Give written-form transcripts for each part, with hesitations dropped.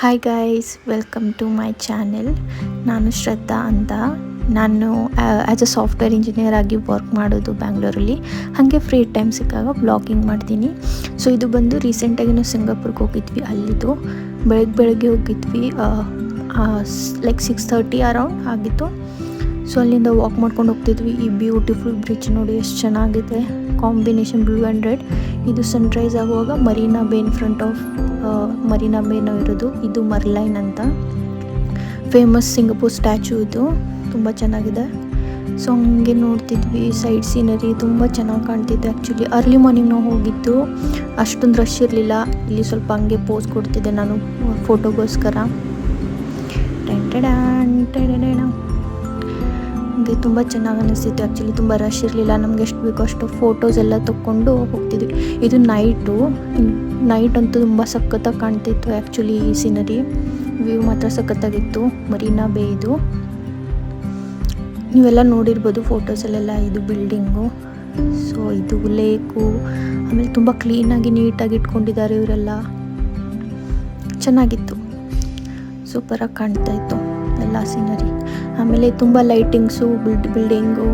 Hi guys, welcome to my channel. ನಾನು ಶ್ರದ್ಧಾ ಅಂತ. ನಾನು ಆ್ಯಸ್ ಅ ಸಾಫ್ಟ್ವೇರ್ ಇಂಜಿನಿಯರ್ ಆಗಿ ವರ್ಕ್ ಮಾಡೋದು ಬ್ಯಾಂಗ್ಳೂರಲ್ಲಿ. ಹಾಗೆ ಫ್ರೀ ಟೈಮ್ ಸಿಕ್ಕಾಗ ಬ್ಲಾಗಿಂಗ್ ಮಾಡ್ತೀನಿ. ಸೊ ಇದು ಬಂದು ರೀಸೆಂಟಾಗಿ ನಾವು ಸಿಂಗಾಪುರ್ಗೆ ಹೋಗಿದ್ವಿ. ಅಲ್ಲಿದ್ದು ಬೆಳಗ್ಗೆ ಹೋಗಿದ್ವಿ, ಲೈಕ್ 6:30 ಅರೌಂಡ್ ಆಗಿತ್ತು. ಸೊ ಅಲ್ಲಿಂದ ವಾಕ್ ಮಾಡ್ಕೊಂಡು ಹೋಗ್ತಿದ್ವಿ. ಈ ಬ್ಯೂಟಿಫುಲ್ ಬ್ರಿಡ್ಜ್ ನೋಡಿ ಎಷ್ಟು ಚೆನ್ನಾಗಿದೆ, ಕಾಂಬಿನೇಷನ್ ಬ್ಲೂ ಆ್ಯಂಡ್ ರೆಡ್. ಇದು ಸನ್ರೈಸ್ ಆಗುವಾಗ Marina Bay in front of Marina ಬೇನ ಇರೋದು. ಇದು ಮರ್ಲೈನ್ ಅಂತ ಫೇಮಸ್ ಸಿಂಗಪೂರ್ ಸ್ಟ್ಯಾಚು. ಇದು ತುಂಬ ಚೆನ್ನಾಗಿದೆ. ಸೊ ಹಂಗೆ ನೋಡ್ತಿದ್ವಿ, ಸೈಡ್ ಸೀನರಿ ತುಂಬ ಚೆನ್ನಾಗಿ ಕಾಣ್ತಿದೆ. ಆ್ಯಕ್ಚುಲಿ ಅರ್ಲಿ ಮಾರ್ನಿಂಗ್ ನಾವು ಹೋಗಿದ್ದು, ಅಷ್ಟೊಂದು ರಶ್ ಇರಲಿಲ್ಲ. ಇಲ್ಲಿ ಸ್ವಲ್ಪ ಹಂಗೆ ಪೋಸ್ ಕೊಡ್ತಿದ್ದೆ ನಾನು ಫೋಟೋಗೋಸ್ಕರ. ಹಂಗೆ ತುಂಬ ಚೆನ್ನಾಗಿ ಅನ್ನಿಸ್ತಿತ್ತು. ಆ್ಯಕ್ಚುಲಿ ತುಂಬ ರಶ್ ಇರಲಿಲ್ಲ. ನಮ್ಗೆ ಎಷ್ಟು ಬೇಕೋ ಅಷ್ಟು ಫೋಟೋಸ್ ಎಲ್ಲ ತೊಗೊಂಡು ಹೋಗ್ತಿದ್ವಿ. ಇದು ನೈಟ್ ಅಂತೂ ತುಂಬ ಸಖತ್ತಾಗಿ ಕಾಣ್ತಿತ್ತು. ಆ್ಯಕ್ಚುಲಿ ಈ ಸೀನರಿ ವ್ಯೂ ಮಾತ್ರ ಸಖತ್ತಾಗಿತ್ತು. ಮರೀನಾ ಬೇ ಇದು ನೀವೆಲ್ಲ ನೋಡಿರ್ಬೋದು ಫೋಟೋಸಲ್ಲೆಲ್ಲ. ಇದು ಬಿಲ್ಡಿಂಗು, ಸೊ ಇದು ಲೇಕು. ಆಮೇಲೆ ತುಂಬ ಕ್ಲೀನಾಗಿ ನೀಟಾಗಿ ಇಟ್ಕೊಂಡಿದ್ದಾರೆ ಇವರೆಲ್ಲ. ಚೆನ್ನಾಗಿತ್ತು, ಸೂಪರಾಗಿ ಕಾಣ್ತಾಯಿತ್ತು ಎಲ್ಲ ಸೀನರಿ. ಆಮೇಲೆ ತುಂಬ ಲೈಟಿಂಗ್ಸು, ಬಿಲ್ಡಿಂಗು.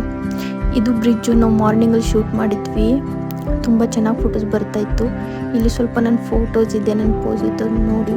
ಇದು ಬ್ರಿಡ್ಜು ನಾವು ಮಾರ್ನಿಂಗಲ್ಲಿ ಶೂಟ್ ಮಾಡಿದ್ವಿ. ತುಂಬ ಚೆನ್ನಾಗಿ ಫೋಟೋಸ್ ಬರ್ತಾಯಿತ್ತು. ಇಲ್ಲಿ ಸ್ವಲ್ಪ ನನ್ನ ಫೋಟೋಸ್ ಇದೆ, ನನ್ನ ಪೋಸ್ ಇತ್ತು ನೋಡಿ.